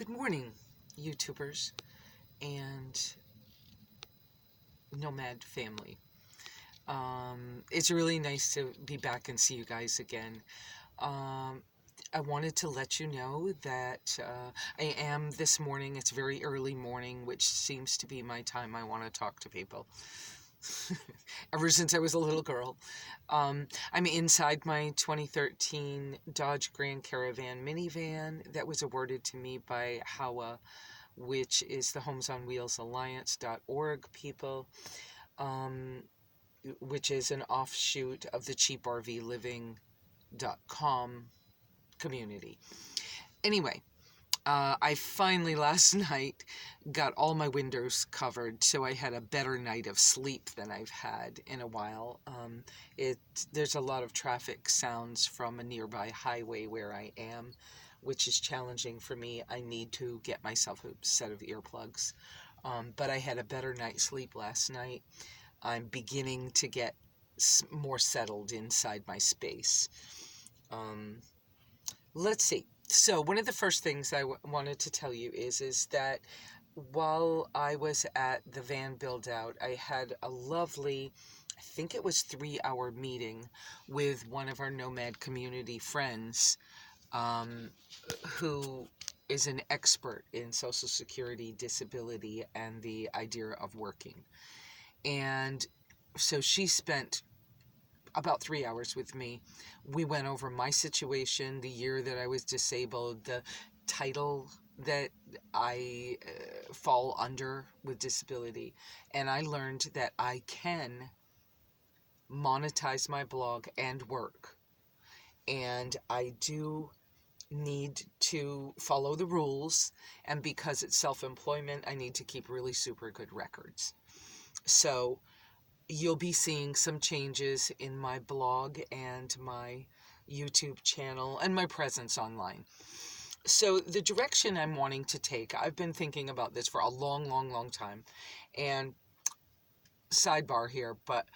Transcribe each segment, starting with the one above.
Good morning, YouTubers and Nomad family. It's really nice to be back and see you guys again. I wanted to let you know that I am this morning. It's very early morning, which seems to be my time I want to talk to people. Ever since I was a little girl. I'm inside my 2013 Dodge Grand Caravan minivan that was awarded to me by HOWA, which is the Homes on Wheels Alliance.org people, which is an offshoot of the cheaprvliving.com community. Anyway, I finally last night got all my windows covered, so I had a better night of sleep than I've had in a while. There's a lot of traffic sounds from a nearby highway where I am, which is challenging for me. I need to get myself a set of earplugs. But I had a better night's sleep last night. I'm beginning to get more settled inside my space. Let's see. So one of the first things I wanted to tell you is that while I was at the van build out, I had a lovely, I think it was 3-hour meeting with one of our Nomad Community friends, who is an expert in Social Security, disability, and the idea of working. And so she spent about 3 hours with me. We went over my situation, the year that I was disabled, the title that I fall under with disability, and I learned that I can monetize my blog and work, and I do need to follow the rules, and because it's self-employment, I need to keep really super good records. So you'll be seeing some changes in my blog and my YouTube channel and my presence online. So the direction I'm wanting to take, I've been thinking about this for a long time. And sidebar here, but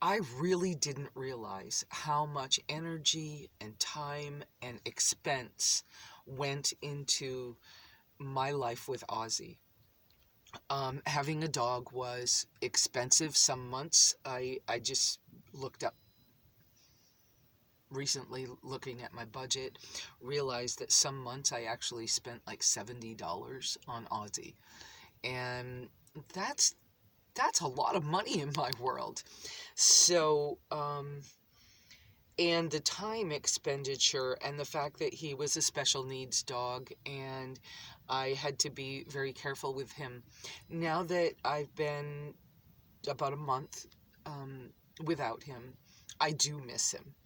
I really didn't realize how much energy and time and expense went into my life with Ozzy. Having a dog was expensive some months. I just looked up recently, looking at my budget, realized that some months I actually spent like $70 on Ozzy. And that's a lot of money in my world. So, and the time expenditure and the fact that he was a special needs dog and I had to be very careful with him. Now that I've been about a month without him, I do miss him.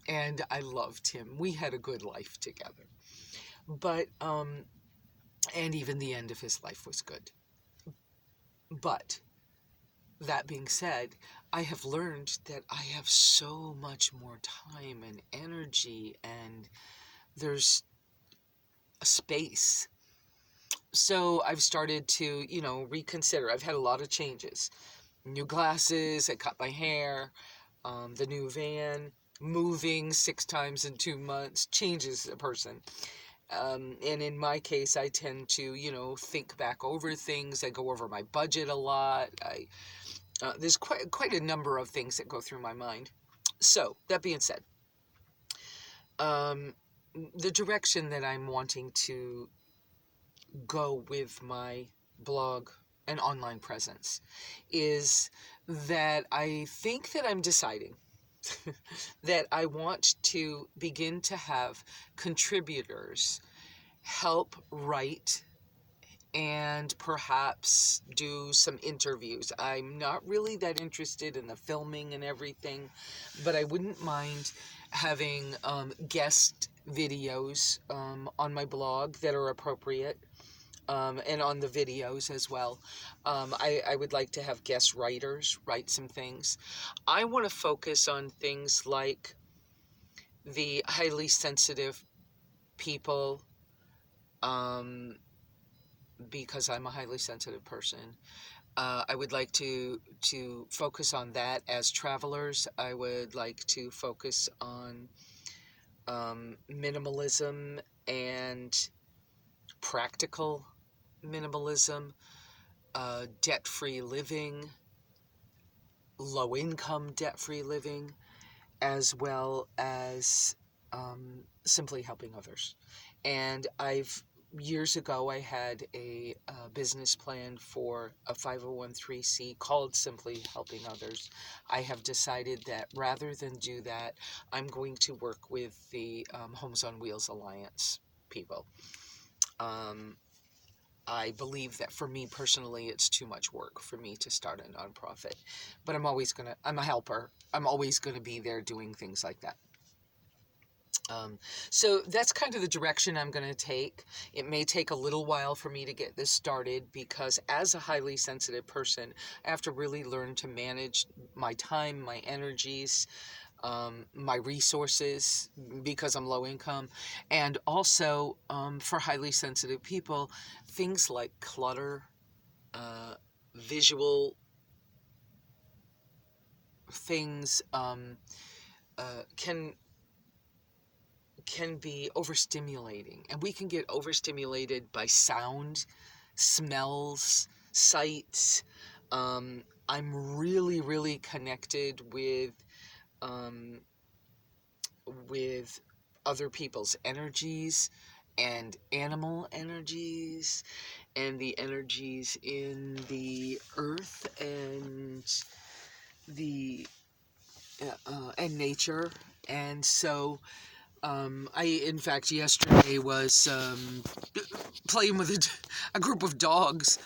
And I loved him. We had a good life together. But, and even the end of his life was good. But that being said, I have learned that I have so much more time and energy, and there's a space. So I've started to, reconsider. I've had a lot of changes. New glasses, I cut my hair, the new van, moving 6 times in 2 months changes a person. And in my case, I tend to, think back over things. I go over my budget a lot. There's quite a number of things that go through my mind. So, that being said, the direction that I'm wanting to go with my blog and online presence is that I think that I'm deciding that I want to begin to have contributors help write and perhaps do some interviews. I'm not really that interested in the filming and everything, but I wouldn't mind having guest videos on my blog that are appropriate, and on the videos as well. I would like to have guest writers write some things. I want to focus on things like the highly sensitive people, because I'm a highly sensitive person. I would like to focus on that as travelers. I would like to focus on minimalism and practical minimalism, debt-free living, low-income debt-free living, as well as simply helping others. And years ago, I had a business plan for a 501(c) called Simply Helping Others. I have decided that rather than do that, I'm going to work with the Homes on Wheels Alliance people. I believe that for me personally, it's too much work for me to start a nonprofit, but I'm a helper. I'm always going to be there doing things like that. So that's kind of the direction I'm going to take. It may take a little while for me to get this started because as a highly sensitive person, I have to really learn to manage my time, my energies, my resources because I'm low income. And also for highly sensitive people, things like clutter, visual things can be overstimulating, and we can get overstimulated by sound, smells, sights. I'm really, really connected with other people's energies and animal energies and the energies in the earth and the and nature. And so in fact, yesterday was playing with a group of dogs,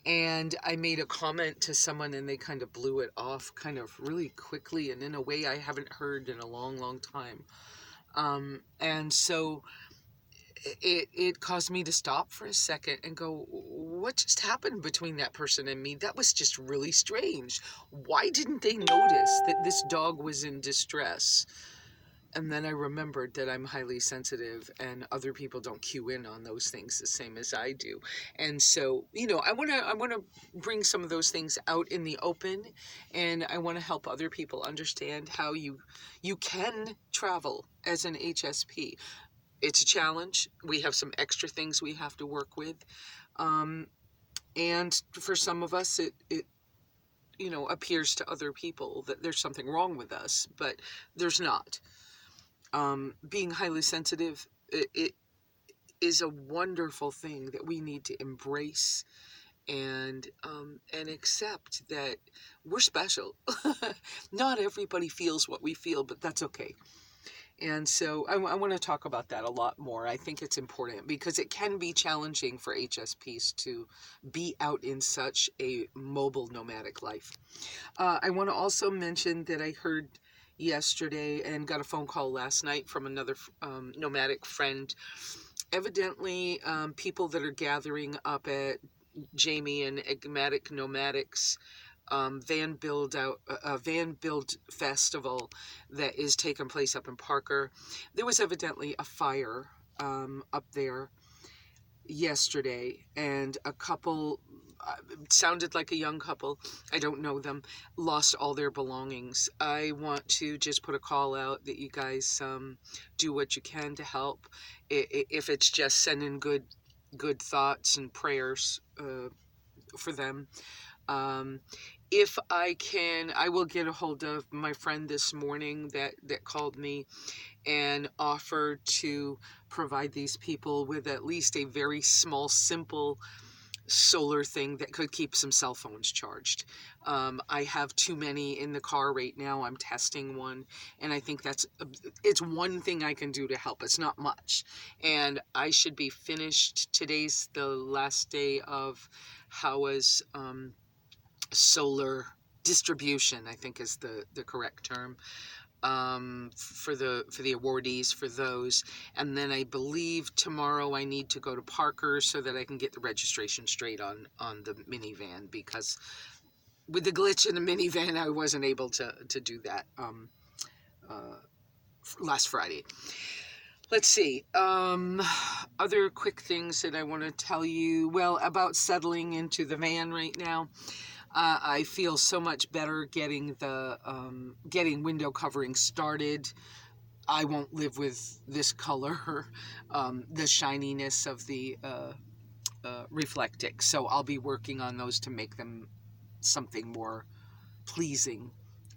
and I made a comment to someone, and they kind of blew it off kind of really quickly and in a way I haven't heard in a long, long time. And so it caused me to stop for a second and go, what just happened between that person and me? That was just really strange. Why didn't they notice that this dog was in distress? And then I remembered that I'm highly sensitive and other people don't cue in on those things the same as I do. And so, I want to bring some of those things out in the open, and I want to help other people understand how you can travel as an HSP. It's a challenge. We have some extra things we have to work with. And for some of us, it appears to other people that there's something wrong with us, but there's not. Being highly sensitive, it is a wonderful thing that we need to embrace and accept that we're special. Not everybody feels what we feel, but that's okay. And so I want to talk about that a lot more. I think it's important because it can be challenging for HSPs to be out in such a mobile nomadic life. I want to also mention that I heard yesterday and got a phone call last night from another nomadic friend. Evidently, people that are gathering up at Jamie and Enigmatic Nomadic's VanBuild Festival that is taking place up in Parker. There was evidently a fire up there yesterday, and a couple, it sounded like a young couple, I don't know them, lost all their belongings. I want to just put a call out that you guys do what you can to help. If it's just sending good thoughts and prayers for them. If I can, I will get a hold of my friend this morning that called me and offered to provide these people with at least a very small, simple solar thing that could keep some cell phones charged. I have too many in the car right now. I'm testing one, and I think it's one thing I can do to help. It's not much, and I should be finished. Today's the last day of Howa's solar distribution, I think is the correct term, for the awardees for those. And then I believe tomorrow I need to go to Parker so that I can get the registration straight on the minivan, because with the glitch in the minivan I wasn't able to do that last Friday. Let's see. Other quick things that I want to tell you. Well, about settling into the van right now. I feel so much better getting the window covering started. I won't live with this color, the shininess of the reflectic. So I'll be working on those to make them something more pleasing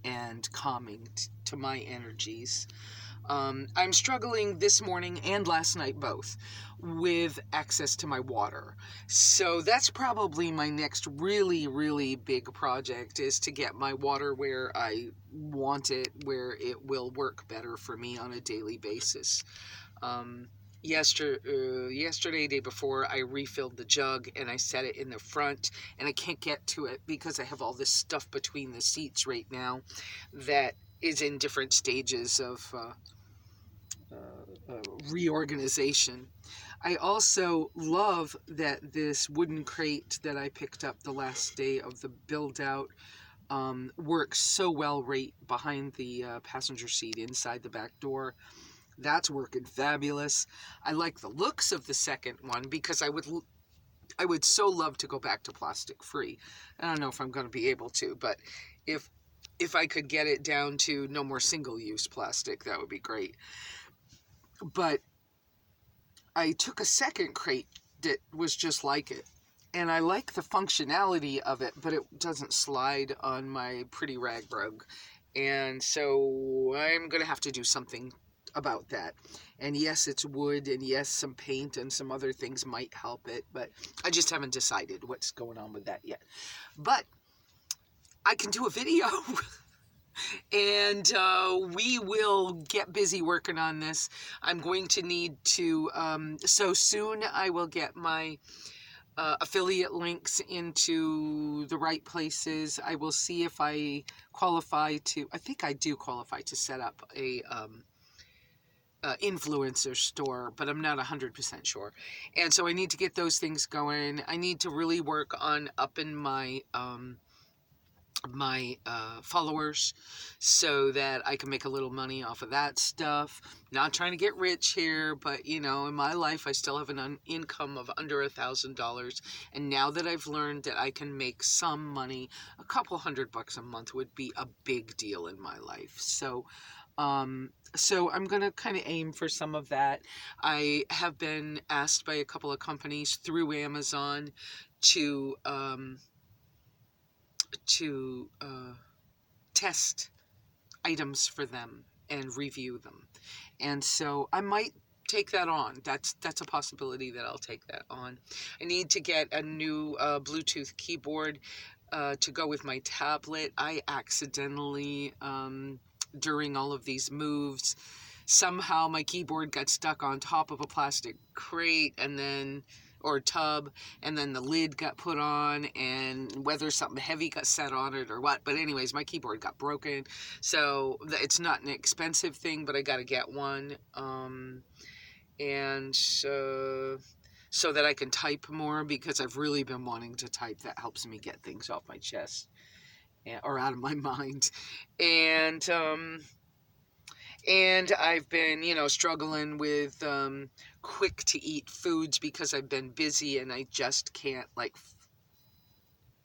and calming to my energies. I'm struggling this morning and last night both with access to my water. So that's probably my next really, really big project, is to get my water where I want it, where it will work better for me on a daily basis. Yesterday, day before, I refilled the jug and I set it in the front, and I can't get to it because I have all this stuff between the seats right now that is in different stages of reorganization. I also love that this wooden crate that I picked up the last day of the build out works so well right behind the passenger seat inside the back door. That's working fabulous. I like the looks of the second one because I would so love to go back to plastic free. I don't know if I'm going to be able to, but if I could get it down to no more single use plastic, that would be great. But I took a second crate that was just like it, and I like the functionality of it, but it doesn't slide on my pretty rag rug, and so I'm going to have to do something about that. And yes, it's wood, and yes, some paint and some other things might help it, but I just haven't decided what's going on with that yet. But I can do a video and we will get busy working on this. I'm going to need to, so soon I will get my affiliate links into the right places. I will see if I qualify to, I think I do qualify to set up a influencer store, but I'm not 100% sure. And so I need to get those things going. I need to really work on upping my followers so that I can make a little money off of that stuff. Not trying to get rich here, but you know, in my life I still have an income of under $1,000, and now that I've learned that I can make some money, a couple $100 a month would be a big deal in my life. So I'm going to kind of aim for some of that. I have been asked by a couple of companies through Amazon to test items for them and review them. And so I might take that on. That's a possibility that I'll take that on. I need to get a new Bluetooth keyboard to go with my tablet. I accidentally, during all of these moves, somehow my keyboard got stuck on top of a plastic crate and then or tub, and then the lid got put on, and whether something heavy got set on it or what, but anyways, my keyboard got broken. So it's not an expensive thing, but I got to get one, and so that I can type more, because I've really been wanting to type. That helps me get things off my chest or out of my mind. And I've been, struggling with quick to eat foods because I've been busy and I just can't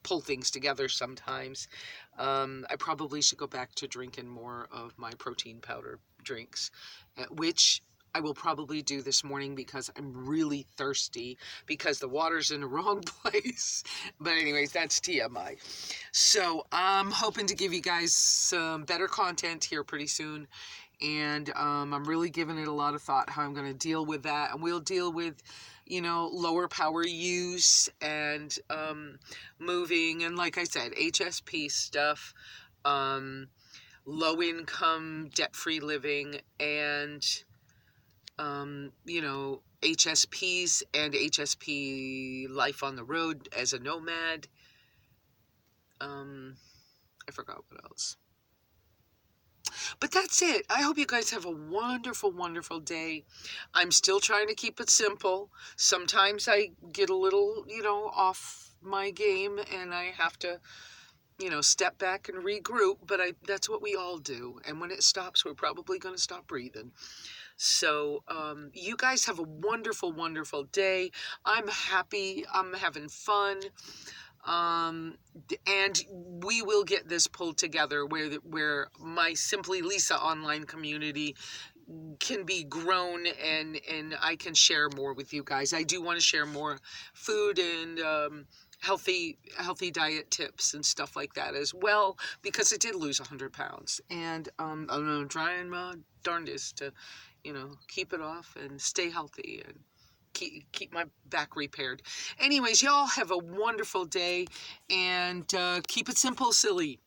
pull things together sometimes. I probably should go back to drinking more of my protein powder drinks, which I will probably do this morning because I'm really thirsty because the water's in the wrong place. But anyways, that's TMI. So I'm hoping to give you guys some better content here pretty soon. And I'm really giving it a lot of thought how I'm going to deal with that. And we'll deal with, lower power use and moving. And like I said, HSP stuff, low income, debt-free living, and, HSPs and HSP life on the road as a nomad. I forgot what else. But that's it. I hope you guys have a wonderful, wonderful day. I'm still trying to keep it simple. Sometimes I get a little, off my game and I have to, step back and regroup. But that's what we all do. And when it stops, we're probably going to stop breathing. So you guys have a wonderful, wonderful day. I'm happy. I'm having fun. And we will get this pulled together where my Simply Lesa online community can be grown, and I can share more with you guys. I do want to share more food and healthy diet tips and stuff like that as well, because I did lose 100 pounds, and I'm trying my darndest to, keep it off and stay healthy and keep my back repaired. Anyways, y'all have a wonderful day, and keep it simple, silly.